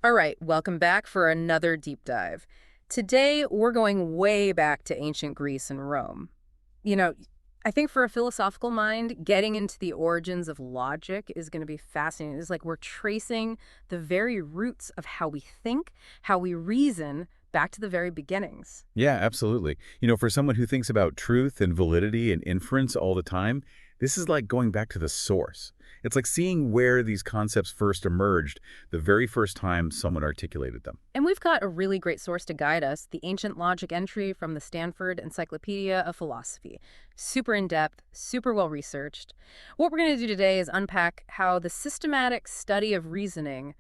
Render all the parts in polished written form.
All right, welcome back for another deep dive. Today, we're going way back to ancient Greece and Rome. You know, I think for a philosophical mind, getting into the origins of logic is going to be fascinating. It's like we're tracing the very roots of how we think, how we reason, back to the very beginnings. Yeah, absolutely. For someone who thinks about truth and validity and inference all the time, this is like going back to the source. It's like seeing where these concepts first emerged the very first time someone articulated them. And we've got a really great source to guide us, the ancient logic entry from the Stanford Encyclopedia of Philosophy. Super in-depth, super well-researched. What we're going to do today is unpack how the systematic study of reasoning,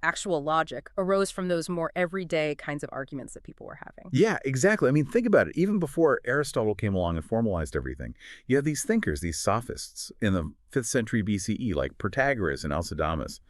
actual logic, arose from those more everyday kinds of arguments that people were having. Yeah, exactly. I mean, think about it. Even before Aristotle came along and formalized everything, you have these thinkers, these sophists in the 5th century BCE, like Protagoras and Alcidamas.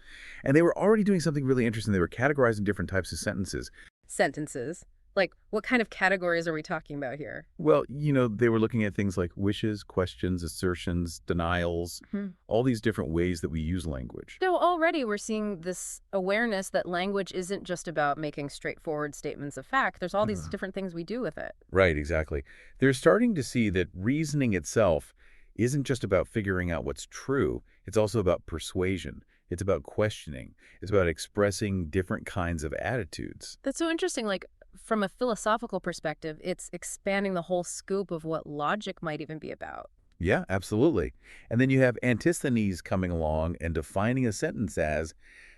And they were already doing something really interesting. They were categorizing different types of sentences. Sentences. Like, what kind of categories are we talking about here? Well, they were looking at things like wishes, questions, assertions, denials, all these different ways that we use language. So already we're seeing this awareness that language isn't just about making straightforward statements of fact. There's all these different things we do with it. Right, exactly. They're starting to see that reasoning itself isn't just about figuring out what's true. It's also about persuasion. It's about questioning. It's about expressing different kinds of attitudes. That's so interesting. Like, from a philosophical perspective, it's expanding the whole scope of what logic might even be about. Yeah, absolutely. And then you have Antisthenes coming along and defining a sentence as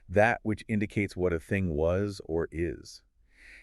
that which indicates what a thing was or is.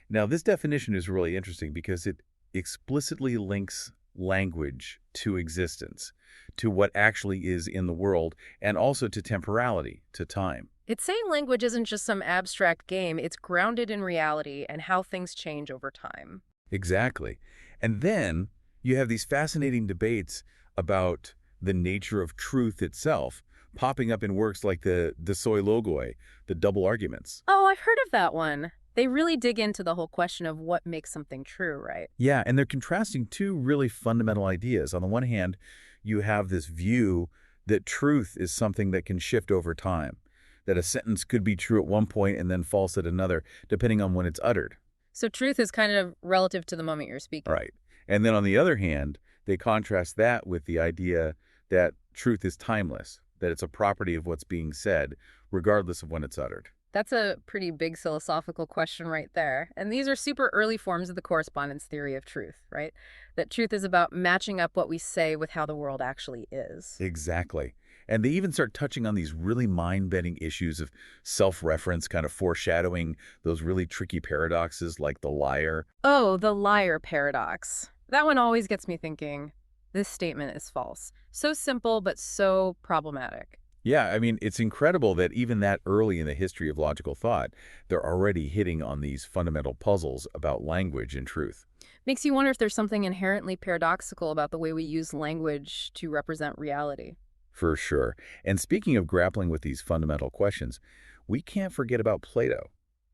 Now, this definition is really interesting because it explicitly links language to existence, to what actually is in the world, and also to temporality, to time. It's saying language isn't just some abstract game, it's grounded in reality and how things change over time. Exactly. And then you have these fascinating debates about the nature of truth itself, popping up in works like the soi logoi, the double arguments. Oh, I've heard of that one. They really dig into the whole question of what makes something true, right? Yeah, and they're contrasting two really fundamental ideas. On the one hand, you have this view that truth is something that can shift over time, that a sentence could be true at one point and then false at another, depending on when it's uttered. So truth is kind of relative to the moment you're speaking. Right. And then on the other hand, they contrast that with the idea that truth is timeless, that it's a property of what's being said, regardless of when it's uttered. That's a pretty big philosophical question right there. And these are super early forms of the correspondence theory of truth, right? That truth is about matching up what we say with how the world actually is. Exactly. And they even start touching on these really mind-bending issues of self-reference, kind of foreshadowing those really tricky paradoxes like the liar. Oh, the liar paradox. That one always gets me thinking, this statement is false. So simple, but so problematic. Yeah, I mean, it's incredible that even that early in the history of logical thought, they're already hitting on these fundamental puzzles about language and truth. Makes you wonder if there's something inherently paradoxical about the way we use language to represent reality. For sure. And speaking of grappling with these fundamental questions, we can't forget about Plato.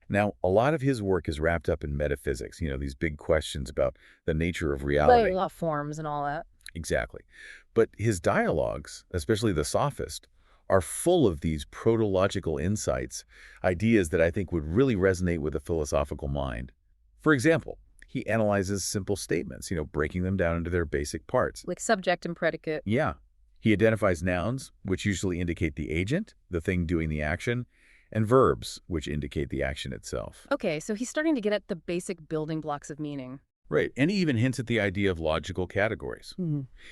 Now, a lot of his work is wrapped up in metaphysics, these big questions about the nature of reality. Law forms and all that. Exactly. But his dialogues, especially the Sophist, are full of these proto-logical insights, ideas that I think would really resonate with a philosophical mind. For example, he analyzes simple statements, breaking them down into their basic parts. Like subject and predicate. Yeah. He identifies nouns, which usually indicate the agent, the thing doing the action, and verbs, which indicate the action itself. Okay, so he's starting to get at the basic building blocks of meaning. Right, and he even hints at the idea of logical categories.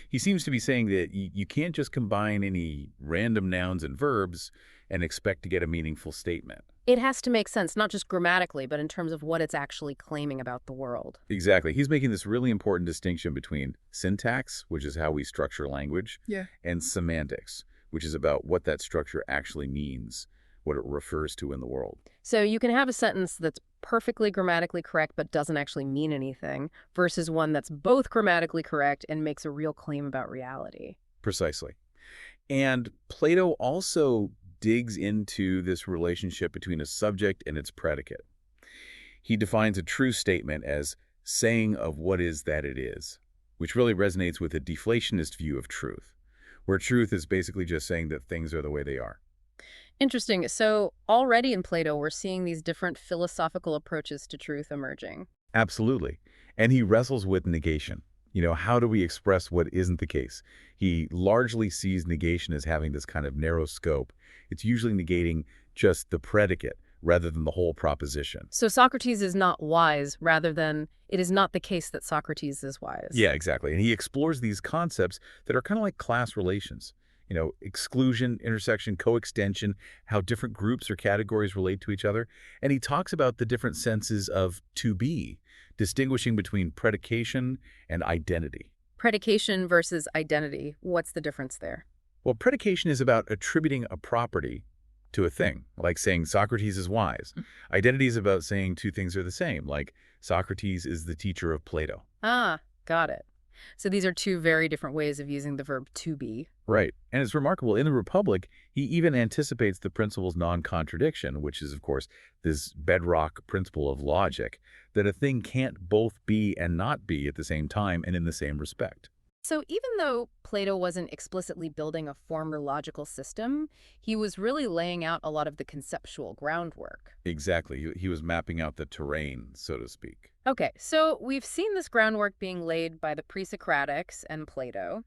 He seems to be saying that you can't just combine any random nouns and verbs and expect to get a meaningful statement. It has to make sense, not just grammatically, but in terms of what it's actually claiming about the world. Exactly. He's making this really important distinction between syntax, which is how we structure language, and semantics, which is about what that structure actually means, what it refers to in the world. So you can have a sentence that's perfectly grammatically correct but doesn't actually mean anything versus one that's both grammatically correct and makes a real claim about reality. Precisely. And Plato also digs into this relationship between a subject and its predicate. He defines a true statement as saying of what is that it is, which really resonates with a deflationist view of truth, where truth is basically just saying that things are the way they are. Interesting. So already in Plato, we're seeing these different philosophical approaches to truth emerging. Absolutely. And he wrestles with negation. How do we express what isn't the case? He largely sees negation as having this kind of narrow scope. It's usually negating just the predicate rather than the whole proposition. So Socrates is not wise, rather than it is not the case that Socrates is wise. Yeah, exactly. And he explores these concepts that are kind of like class relations. Exclusion, intersection, coextension, how different groups or categories relate to each other. And he talks about the different senses of to be, distinguishing between predication and identity. Predication versus identity. What's the difference there? Well, predication is about attributing a property to a thing, like saying Socrates is wise. Identity is about saying two things are the same, like Socrates is the teacher of Plato. Ah, got it. So these are two very different ways of using the verb to be. Right. And it's remarkable. In the Republic, he even anticipates the principle's non-contradiction, which is, of course, this bedrock principle of logic, that a thing can't both be and not be at the same time and in the same respect. So even though Plato wasn't explicitly building a formal logical system, he was really laying out a lot of the conceptual groundwork. Exactly. He was mapping out the terrain, so to speak. Okay, so we've seen this groundwork being laid by the pre-Socratics and Plato,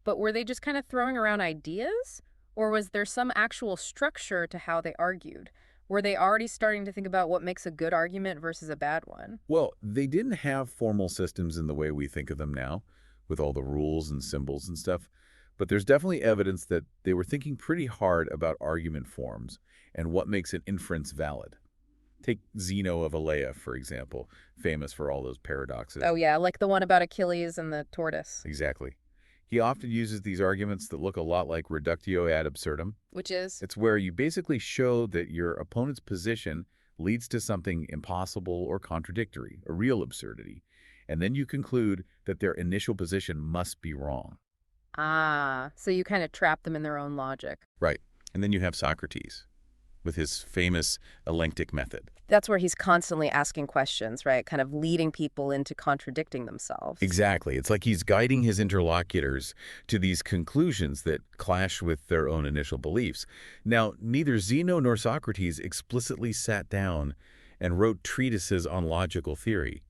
but were they just kind of throwing around ideas? Or was there some actual structure to how they argued? Were they already starting to think about what makes a good argument versus a bad one? Well, they didn't have formal systems in the way we think of them now, with all the rules and symbols and stuff, but there's definitely evidence that they were thinking pretty hard about argument forms and what makes an inference valid. Take Zeno of Elea, for example, famous for all those paradoxes. Oh yeah, like the one about Achilles and the tortoise. Exactly. He often uses these arguments that look a lot like reductio ad absurdum. Which is? It's where you basically show that your opponent's position leads to something impossible or contradictory, a real absurdity, and then you conclude that their initial position must be wrong. Ah, so you kind of trap them in their own logic. Right. And then you have Socrates with his famous elenctic method. That's where he's constantly asking questions, right? Kind of leading people into contradicting themselves. Exactly. It's like he's guiding his interlocutors to these conclusions that clash with their own initial beliefs. Now, neither Zeno nor Socrates explicitly sat down and wrote treatises on logical theory,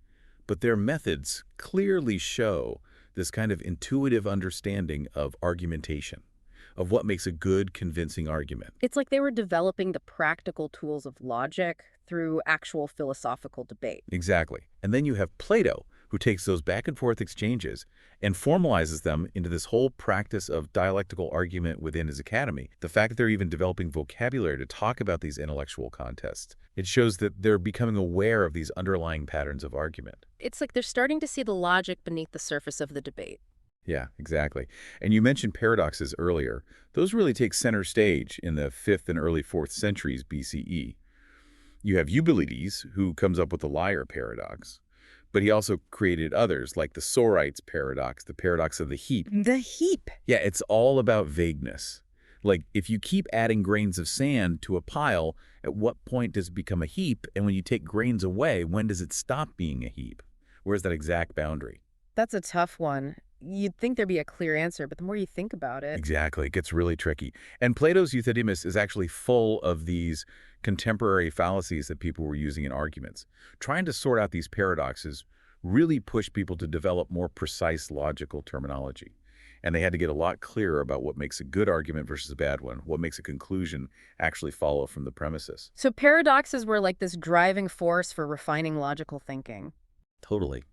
but their methods clearly show this kind of intuitive understanding of argumentation, of what makes a good, convincing argument. It's like they were developing the practical tools of logic through actual philosophical debate. Exactly. And then you have Plato, who takes those back and forth exchanges and formalizes them into this whole practice of dialectical argument within his academy. The fact that they're even developing vocabulary to talk about these intellectual contests, it shows that they're becoming aware of these underlying patterns of argument. It's like they're starting to see the logic beneath the surface of the debate. Yeah, exactly. And you mentioned paradoxes earlier. Those really take center stage in the 5th and early 4th centuries BCE. You have Eubulides, who comes up with the liar paradox, but he also created others like the Sorites paradox, the paradox of the heap. The heap. Yeah, it's all about vagueness. Like, if you keep adding grains of sand to a pile, at what point does it become a heap? And when you take grains away, when does it stop being a heap? Where's that exact boundary? That's a tough one. You'd think there'd be a clear answer, but the more you think about it... Exactly. It gets really tricky. And Plato's Euthydemus is actually full of these contemporary fallacies that people were using in arguments. Trying to sort out these paradoxes really pushed people to develop more precise logical terminology. And they had to get a lot clearer about what makes a good argument versus a bad one, what makes a conclusion actually follow from the premises. So paradoxes were like this driving force for refining logical thinking. Totally.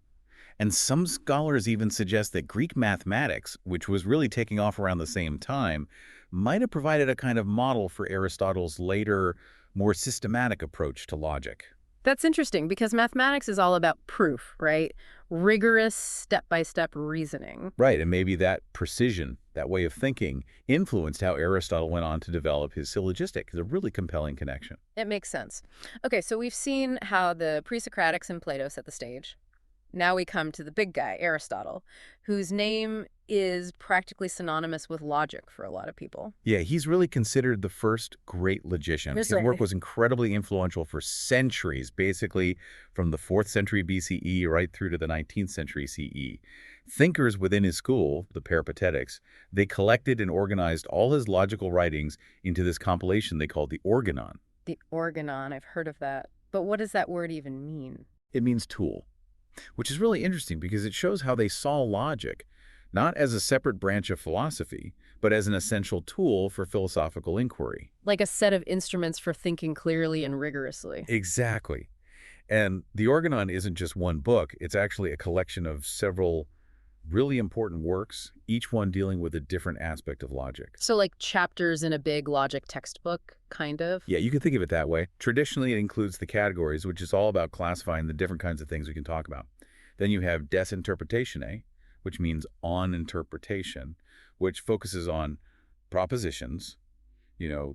And some scholars even suggest that Greek mathematics, which was really taking off around the same time, might have provided a kind of model for Aristotle's later, more systematic approach to logic. That's interesting because mathematics is all about proof, right? Rigorous step-by-step reasoning. Right, and maybe that precision, that way of thinking, influenced how Aristotle went on to develop his syllogistic. It's a really compelling connection. It makes sense. Okay, so we've seen how the pre-Socratics and Plato set the stage. Now we come to the big guy, Aristotle, whose name is practically synonymous with logic for a lot of people. Yeah, he's really considered the first great logician. His work Seriously. was incredibly influential for centuries, basically from the 4th century BCE right through to the 19th century CE. Thinkers within his school, the Peripatetics, they collected and organized all his logical writings into this compilation they called the Organon. The organon, I've heard of that. But what does that word even mean? It means tool, which is really interesting because it shows how they saw logic, not as a separate branch of philosophy, but as an essential tool for philosophical inquiry. Like a set of instruments for thinking clearly and rigorously. Exactly. And the Organon isn't just one book. It's actually a collection of several really important works, each one dealing with a different aspect of logic. So like chapters in a big logic textbook, kind of? Yeah, you can think of it that way. Traditionally, it includes the categories, which is all about classifying the different kinds of things we can talk about. Then you have des interpretatione, which means on interpretation, which focuses on propositions,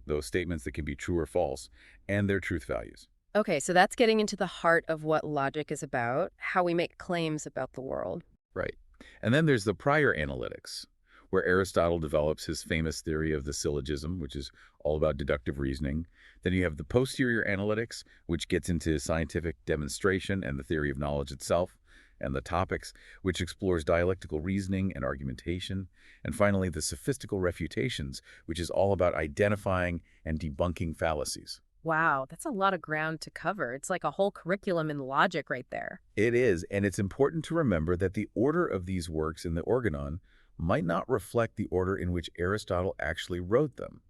those statements that can be true or false, and their truth values. Okay, so that's getting into the heart of what logic is about, how we make claims about the world. Right. And then there's the prior analytics, where Aristotle develops his famous theory of the syllogism, which is all about deductive reasoning. Then you have the posterior analytics, which gets into scientific demonstration and the theory of knowledge itself, and the topics, which explores dialectical reasoning and argumentation. And finally, the sophistical refutations, which is all about identifying and debunking fallacies. Wow, that's a lot of ground to cover. It's like a whole curriculum in logic right there. It is, and it's important to remember that the order of these works in the Organon might not reflect the order in which Aristotle actually wrote them,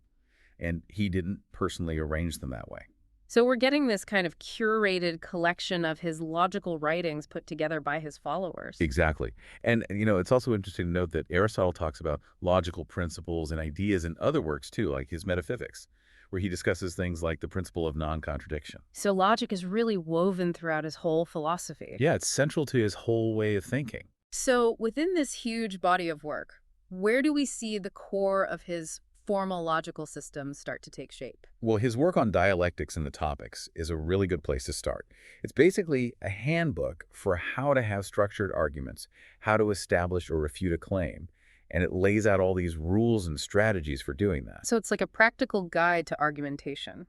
and he didn't personally arrange them that way. So we're getting this kind of curated collection of his logical writings put together by his followers. Exactly. And, it's also interesting to note that Aristotle talks about logical principles and ideas in other works, too, like his Metaphysics, where he discusses things like the principle of non-contradiction. So logic is really woven throughout his whole philosophy. Yeah, it's central to his whole way of thinking. So within this huge body of work, where do we see the core of his formal logical systems start to take shape? Well, his work on dialectics and the topics is a really good place to start. It's basically a handbook for how to have structured arguments, how to establish or refute a claim, and it lays out all these rules and strategies for doing that. So it's like a practical guide to argumentation.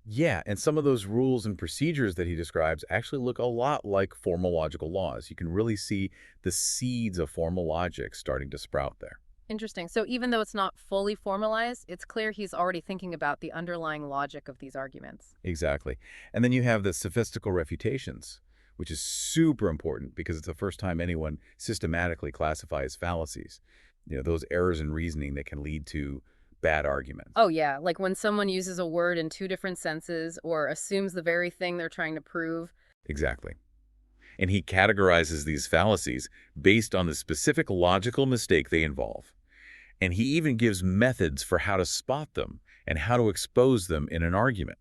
Yeah, and some of those rules and procedures that he describes actually look a lot like formal logical laws. You can really see the seeds of formal logic starting to sprout there. Interesting. So even though it's not fully formalized, it's clear he's already thinking about the underlying logic of these arguments. Exactly. And then you have the sophistical refutations, which is super important because it's the first time anyone systematically classifies fallacies. Those errors in reasoning that can lead to bad arguments. Oh, yeah. Like when someone uses a word in two different senses or assumes the very thing they're trying to prove. Exactly. And he categorizes these fallacies based on the specific logical mistake they involve. And he even gives methods for how to spot them and how to expose them in an argument.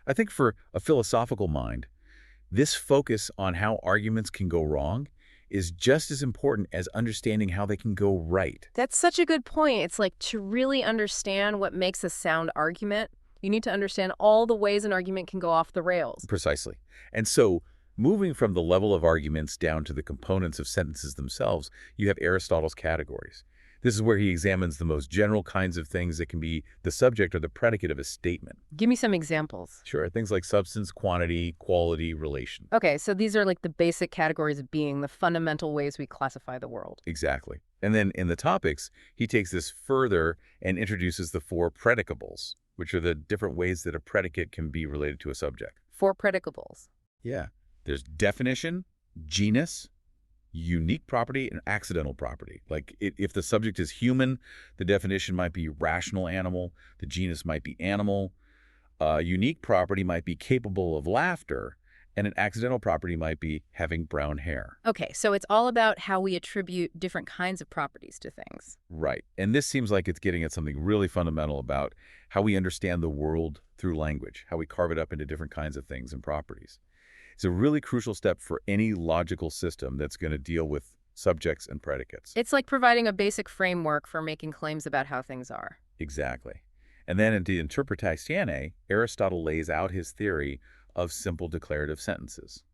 I think for a philosophical mind, this focus on how arguments can go wrong is just as important as understanding how they can go right. That's such a good point. It's like to really understand what makes a sound argument, you need to understand all the ways an argument can go off the rails. Precisely. And so, moving from the level of arguments down to the components of sentences themselves, you have Aristotle's categories. This is where he examines the most general kinds of things that can be the subject or the predicate of a statement. Give me some examples. Sure, things like substance, quantity, quality, relation. Okay, so these are like the basic categories of being, the fundamental ways we classify the world. Exactly. And then in the topics, he takes this further and introduces the four predicables, which are the different ways that a predicate can be related to a subject. Four predicables. Yeah. There's definition, genus, unique property, and accidental property. Like if the subject is human, the definition might be rational animal, the genus might be animal, unique property might be capable of laughter, and an accidental property might be having brown hair. Okay, so it's all about how we attribute different kinds of properties to things. Right. And this seems like it's getting at something really fundamental about how we understand the world through language, how we carve it up into different kinds of things and properties. It's a really crucial step for any logical system that's going to deal with subjects and predicates. It's like providing a basic framework for making claims about how things are. Exactly. And then in De Interpretatione, Aristotle lays out his theory of simple declarative sentences.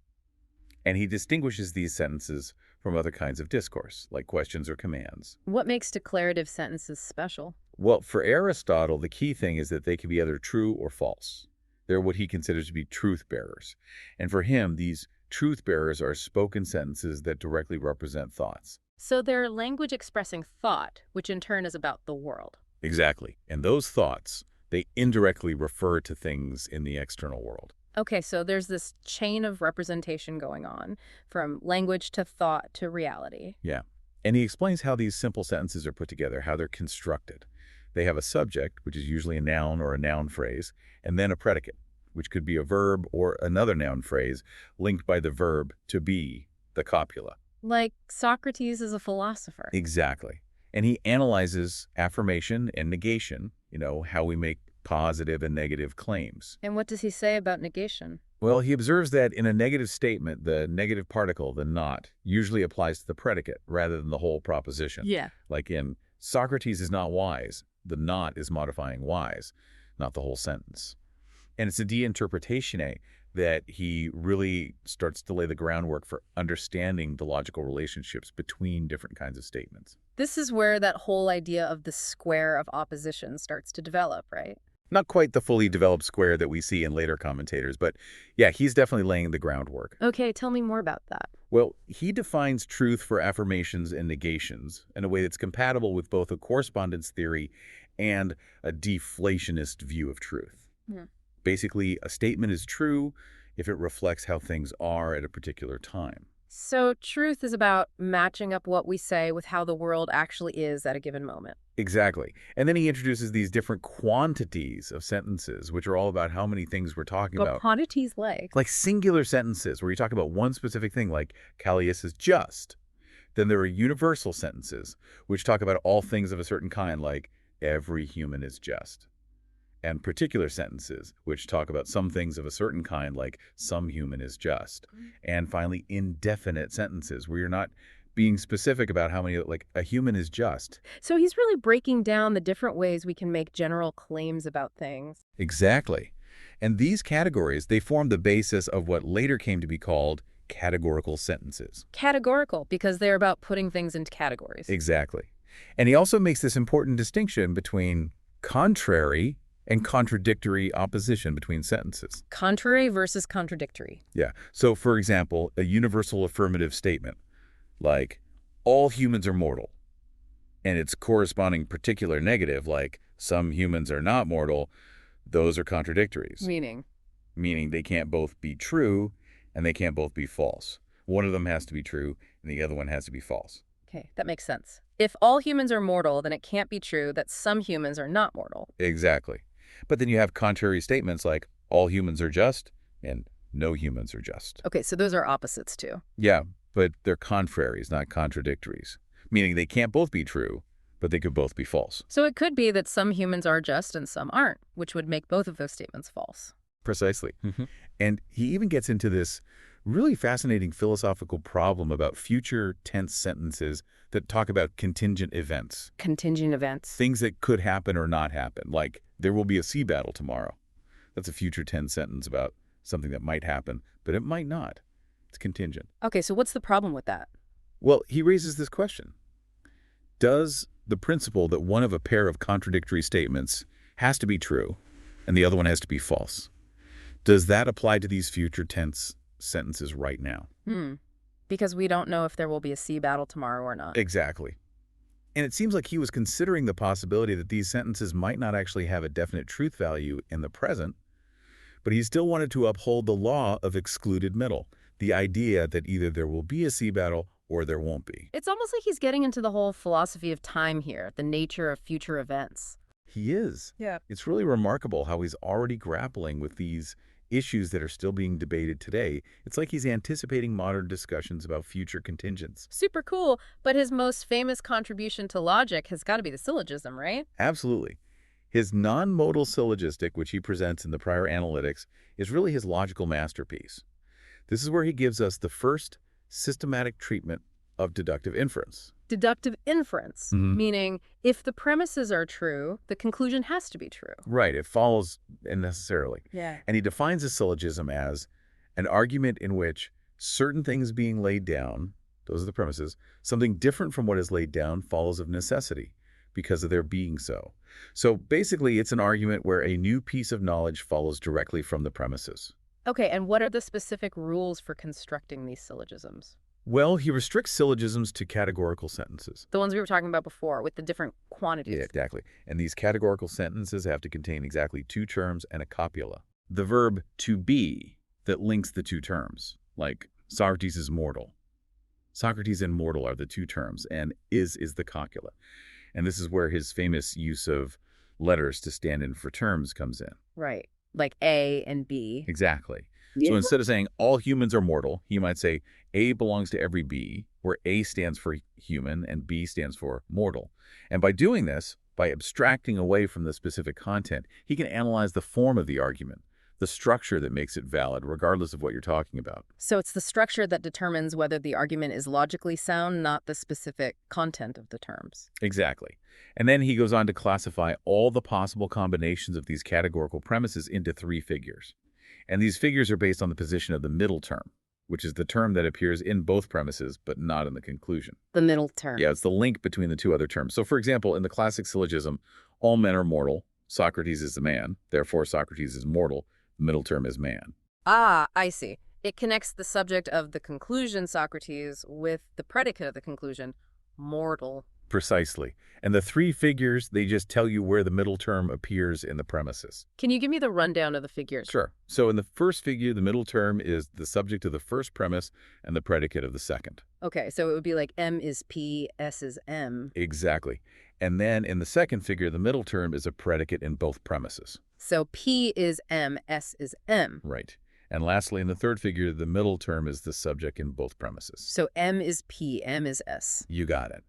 And he distinguishes these sentences from other kinds of discourse, like questions or commands. What makes declarative sentences special? Well, for Aristotle, the key thing is that they can be either true or false. They're what he considers to be truth bearers. And for him, these truth bearers are spoken sentences that directly represent thoughts. So they're language expressing thought, which in turn is about the world. Exactly. And those thoughts, they indirectly refer to things in the external world. Okay, so there's this chain of representation going on, from language to thought to reality. Yeah. And he explains how these simple sentences are put together, how they're constructed. They have a subject, which is usually a noun or a noun phrase, and then a predicate, which could be a verb or another noun phrase linked by the verb to be, the copula. Like Socrates is a philosopher. Exactly. And he analyzes affirmation and negation, how we make positive and negative claims. And what does he say about negation? Well, he observes that in a negative statement, the negative particle, the not, usually applies to the predicate rather than the whole proposition. Yeah. Like in Socrates is not wise, the not is modifying wise, not the whole sentence. And it's a de-interpretation that he really starts to lay the groundwork for understanding the logical relationships between different kinds of statements. This is where that whole idea of the square of opposition starts to develop, right? Not quite the fully developed square that we see in later commentators, but yeah, he's definitely laying the groundwork. Okay, tell me more about that. Well, he defines truth for affirmations and negations in a way that's compatible with both a correspondence theory and a deflationist view of truth. Hmm. Basically, a statement is true if it reflects how things are at a particular time. So truth is about matching up what we say with how the world actually is at a given moment. Exactly. And then he introduces these different quantities of sentences, which are all about how many things we're talking What about. quantities like? Like singular sentences where you talk about one specific thing, like Callias is just. Then there are universal sentences, which talk about all things of a certain kind, like every human is just. And particular sentences, which talk about some things of a certain kind, like some human is just. And finally, indefinite sentences, where you're not being specific about how many, like a human is just. So he's really breaking down the different ways we can make general claims about things. Exactly. And these categories, they form the basis of what later came to be called categorical sentences. Categorical, because they're about putting things into categories. Exactly. And he also makes this important distinction between contrary and contradictory opposition between sentences. Contrary versus contradictory. Yeah. So, for example, a universal affirmative statement, like, all humans are mortal, and its corresponding particular negative, like, some humans are not mortal, those are contradictories. Meaning they can't both be true and they can't both be false. One of them has to be true and the other one has to be false. Okay, that makes sense. If all humans are mortal, then it can't be true that some humans are not mortal. Exactly. But then you have contrary statements like, all humans are just and no humans are just. Okay, so those are opposites too. Yeah, but they're contraries, not contradictories. Meaning they can't both be true, but they could both be false. So it could be that some humans are just and some aren't, which would make both of those statements false. Precisely. And he even gets into this really fascinating philosophical problem about future tense sentences that talk about contingent events. Contingent events. Things that could happen or not happen, like there will be a sea battle tomorrow. That's a future tense sentence about something that might happen, but it might not. It's contingent. Okay, so what's the problem with that? Well, he raises this question. Does the principle that one of a pair of contradictory statements has to be true and the other one has to be false, does that apply to these future tense sentences right now? Because we don't know if there will be a sea battle tomorrow or not. Exactly. And it seems like he was considering the possibility that these sentences might not actually have a definite truth value in the present, but he still wanted to uphold the law of excluded middle, the idea that either there will be a sea battle or there won't be. It's almost like he's getting into the whole philosophy of time here, the nature of future events. He is. Yeah. It's really remarkable how he's already grappling with these issues that are still being debated today. It's like he's anticipating modern discussions about future contingents. Super cool, but his most famous contribution to logic has got to be the syllogism, right? Absolutely. His non-modal syllogistic, which he presents in the prior analytics, is really his logical masterpiece. This is where he gives us the first systematic treatment of deductive inference. Deductive inference, meaning if the premises are true, the conclusion has to be true. Right, it follows necessarily. Yeah. And he defines a syllogism as an argument in which Certain things being laid down, those are the premises, something different from what is laid down follows of necessity because of their being so. So basically, it's an argument where a new piece of knowledge follows directly from the premises. Okay, and what are the specific rules for constructing these syllogisms? Well, he restricts syllogisms to categorical sentences. The ones we were talking about before with the different Yeah, quantities. exactly. And these categorical sentences have to contain exactly two terms and a copula. The verb to be that links the two terms, like Socrates is mortal. Socrates and mortal are the two terms, and is the copula. And this is where his famous use of letters to stand in for terms comes in. Right. Like A and B. Exactly. Yeah. So instead of saying all humans are mortal, he might say A belongs to every B, where A stands for human and B stands for mortal. And by doing this, by abstracting away from the specific content, he can analyze the form of the argument, the structure that makes it valid, regardless of what you're talking about. So it's the structure that determines whether the argument is logically sound, not the specific content of the terms. Exactly. And then he goes on to classify all the possible combinations of these categorical premises into three figures. And these figures are based on the position of the middle term, which is the term that appears in both premises, but not in the conclusion. The middle term. Yeah, it's the link between the two other terms. So for example, in the classic syllogism, all men are mortal, Socrates is the man, therefore Socrates is mortal, the middle term is man. Ah, I see. It connects the subject of the conclusion, Socrates, with the predicate of the conclusion, mortal. Precisely. And the three figures, they just tell you where the middle term appears in the premises. Can you give me the rundown of the figures? Sure. So in the first figure, the middle term is the subject of the first premise and the predicate of the second. Okay, so it would be like M is P, S is M. Exactly. And then in the second figure, the middle term is a predicate in both premises. So P is M, S is M. Right. And lastly, in the third figure, the middle term is the subject in both premises. So M is P, M is S. You got it.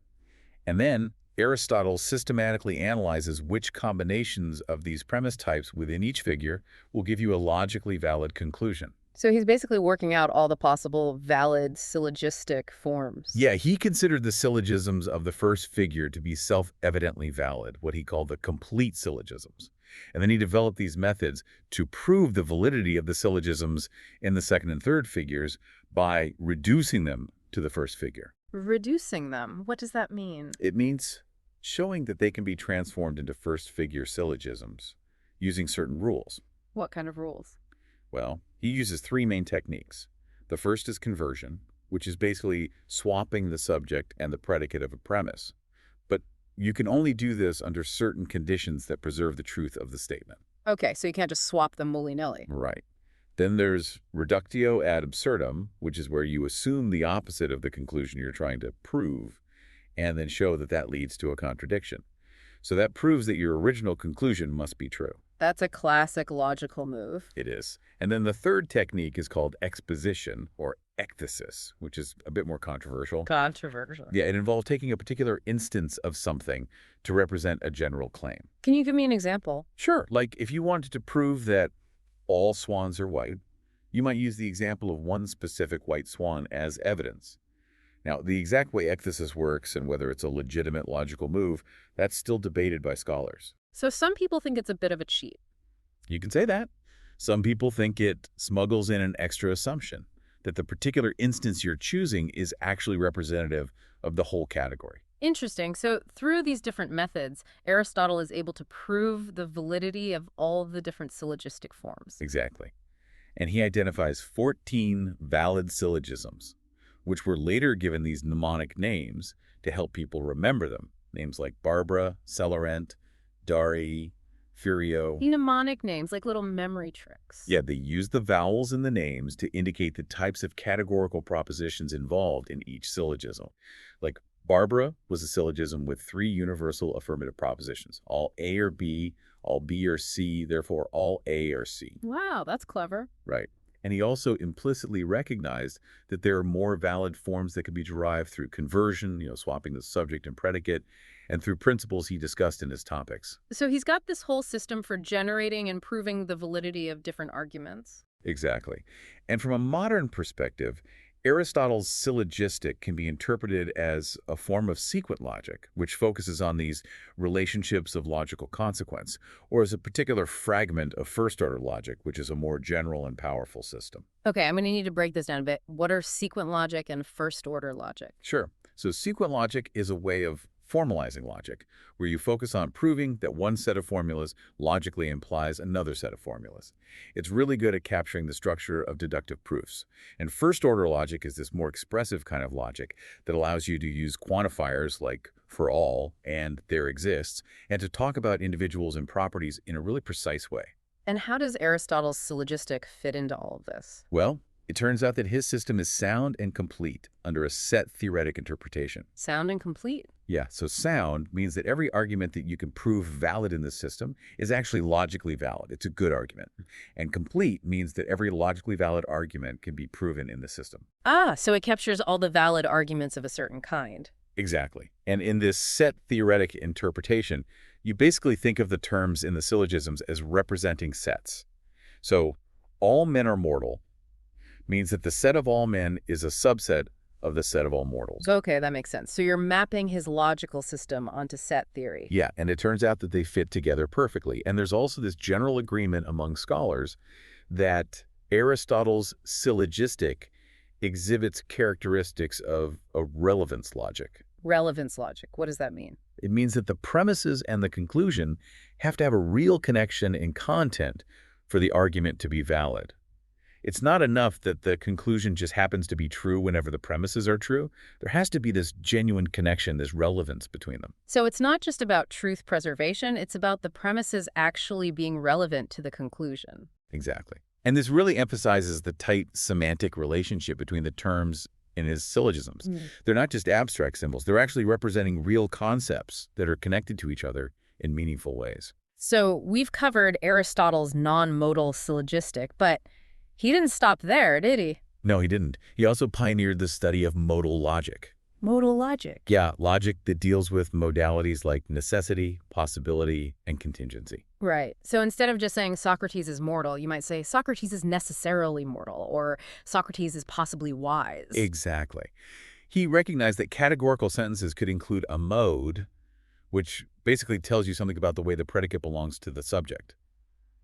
And then Aristotle systematically analyzes which combinations of these premise types within each figure will give you a logically valid conclusion. So he's basically working out all the possible valid syllogistic forms. Yeah, he considered the syllogisms of the first figure to be self-evidently valid, what he called the complete syllogisms. And then he developed these methods to prove the validity of the syllogisms in the second and third figures by reducing them to the first figure. Reducing them, what does that mean? It means showing that they can be transformed into first-figure syllogisms using certain rules. What kind of rules? Well, he uses three main techniques. The first is conversion, which is basically swapping the subject and the predicate of a premise. But you can only do this under certain conditions that preserve the truth of the statement. Okay, so you can't just swap them willy-nilly. Right. Then there's reductio ad absurdum, which is where you assume the opposite of the conclusion you're trying to prove, and then show that that leads to a contradiction. So that proves that your original conclusion must be true. That's a classic logical move. It is. And then the third technique is called exposition, or ecthesis, which is a bit more controversial. Controversial. Yeah, it involves taking a particular instance of something to represent a general claim. Can you give me an example? Sure. Like if you wanted to prove that all swans are white, you might use the example of one specific white swan as evidence. Now, the exact way ecthesis works and whether it's a legitimate logical move, that's still debated by scholars. So some people think it's a bit of a cheat. You can say that. Some people think it smuggles in an extra assumption, that the particular instance you're choosing is actually representative of the whole category. Interesting. So through these different methods, Aristotle is able to prove the validity of all the different syllogistic forms. Exactly. And he identifies 14 valid syllogisms, which were later given these mnemonic names to help people remember them. Names like Barbara, Celerent, Dari, Furio. Mnemonic names, like little memory tricks. Yeah, they use the vowels in the names to indicate the types of categorical propositions involved in each syllogism. Like Barbara was a syllogism with 3 universal affirmative propositions, all A or B, all B or C, therefore all A or C. Wow, that's clever. Right. And he also implicitly recognized that there are more valid forms that can be derived through conversion, swapping the subject and predicate, and through principles he discussed in his topics. So he's got this whole system for generating and proving the validity of different arguments. Exactly. And from a modern perspective, Aristotle's syllogistic can be interpreted as a form of sequent logic, which focuses on these relationships of logical consequence, or as a particular fragment of first-order logic, which is a more general and powerful system. Okay, I'm going to need to break this down a bit. What are sequent logic and first-order logic? Sure. So sequent logic is a way of formalizing logic, where you focus on proving that one set of formulas logically implies another set of formulas. It's really good at capturing the structure of deductive proofs. And first-order logic is this more expressive kind of logic that allows you to use quantifiers like for all and there exists, and to talk about individuals and properties in a really precise way. And how does Aristotle's syllogistic fit into all of this? Well, it turns out that his system is sound and complete under a set theoretic interpretation. Sound and complete? Yeah, so sound means that every argument that you can prove valid in the system is actually logically valid. It's a good argument. And complete means that every logically valid argument can be proven in the system. Ah, so it captures all the valid arguments of a certain kind. Exactly. And in this set theoretic interpretation, you basically think of the terms in the syllogisms as representing sets. So all men are mortal means that the set of all men is a subset of the set of all mortals. Okay, that makes sense. So you're mapping his logical system onto set theory. Yeah, and it turns out that they fit together perfectly. And there's also this general agreement among scholars that Aristotle's syllogistic exhibits characteristics of a relevance logic. Relevance logic. What does that mean? It means that the premises and the conclusion have to have a real connection in content for the argument to be valid. It's not enough that the conclusion just happens to be true whenever the premises are true. There has to be this genuine connection, this relevance between them. So it's not just about truth preservation, it's about the premises actually being relevant to the conclusion. Exactly. And this really emphasizes the tight semantic relationship between the terms in his syllogisms. They're not just abstract symbols. They're actually representing real concepts that are connected to each other in meaningful ways. So we've covered Aristotle's non-modal syllogistic, but he didn't stop there, did he? No, he didn't. He also pioneered the study of modal logic. Modal logic? Yeah, logic that deals with modalities like necessity, possibility, and contingency. Right. So instead of just saying Socrates is mortal, you might say Socrates is necessarily mortal, or Socrates is possibly wise. Exactly. He recognized that categorical sentences could include a mode, which basically tells you something about the way the predicate belongs to the subject.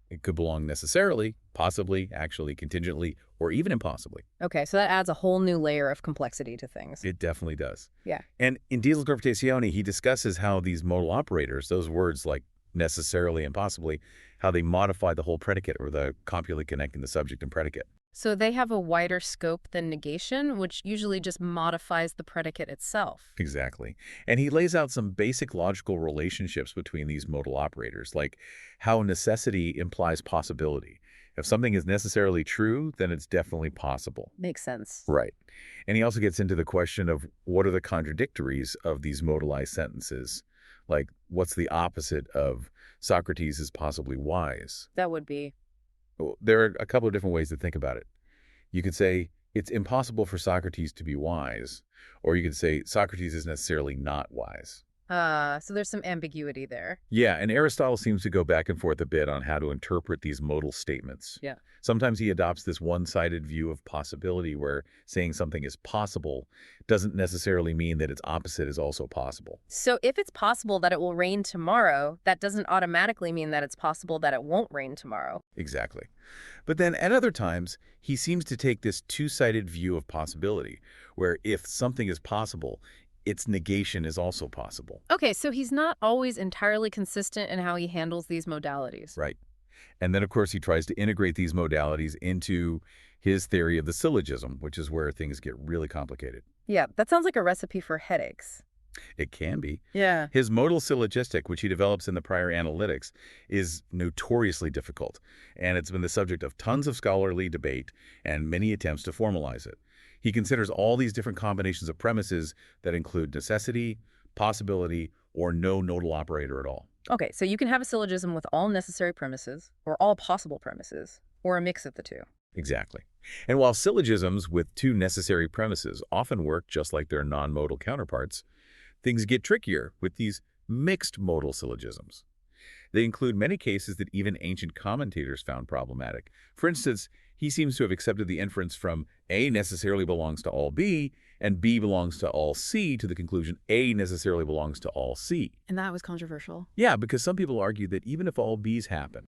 It could belong necessarily, possibly, actually, contingently, or even impossibly. Okay, so that adds a whole new layer of complexity to things. It definitely does. Yeah. And in Diesel Gravitazione, he discusses how these modal operators, those words like necessarily and possibly, how they modify the whole predicate or the copula connecting the subject and predicate. So they have a wider scope than negation, which usually just modifies the predicate itself. Exactly. And he lays out some basic logical relationships between these modal operators, like how necessity implies possibility. If something is necessarily true, then it's definitely possible. Makes sense. Right. And he also gets into the question of what are the contradictories of these modalized sentences? Like, what's the opposite of Socrates is possibly wise? That would be. Well, there are a couple of different ways to think about it. You could say it's impossible for Socrates to be wise, or you could say Socrates is necessarily not wise. So there's some ambiguity there. Yeah, and Aristotle seems to go back and forth a bit on how to interpret these modal statements. Yeah. Sometimes he adopts this one-sided view of possibility where saying something is possible doesn't necessarily mean that its opposite is also possible. So if it's possible that it will rain tomorrow, that doesn't automatically mean that it's possible that it won't rain tomorrow. Exactly. But then at other times, he seems to take this two-sided view of possibility, where if something is possible, its negation is also possible. Okay, so he's not always entirely consistent in how he handles these modalities. Right. And then, of course, he tries to integrate these modalities into his theory of the syllogism, which is where things get really complicated. Yeah, that sounds like a recipe for headaches. It can be. Yeah. His modal syllogistic, which he develops in the prior analytics, is notoriously difficult, and it's been the subject of tons of scholarly debate and many attempts to formalize it. He considers all these different combinations of premises that include necessity, possibility, or no nodal operator at all. Okay, so you can have a syllogism with all necessary premises, or all possible premises, or a mix of the two. Exactly. And while syllogisms with two necessary premises often work just like their non-modal counterparts, things get trickier with these mixed modal syllogisms. They include many cases that even ancient commentators found problematic. For instance, he seems to have accepted the inference from A necessarily belongs to all B and B belongs to all C to the conclusion A necessarily belongs to all C. And that was controversial. Yeah, because some people argue that even if all B's happen,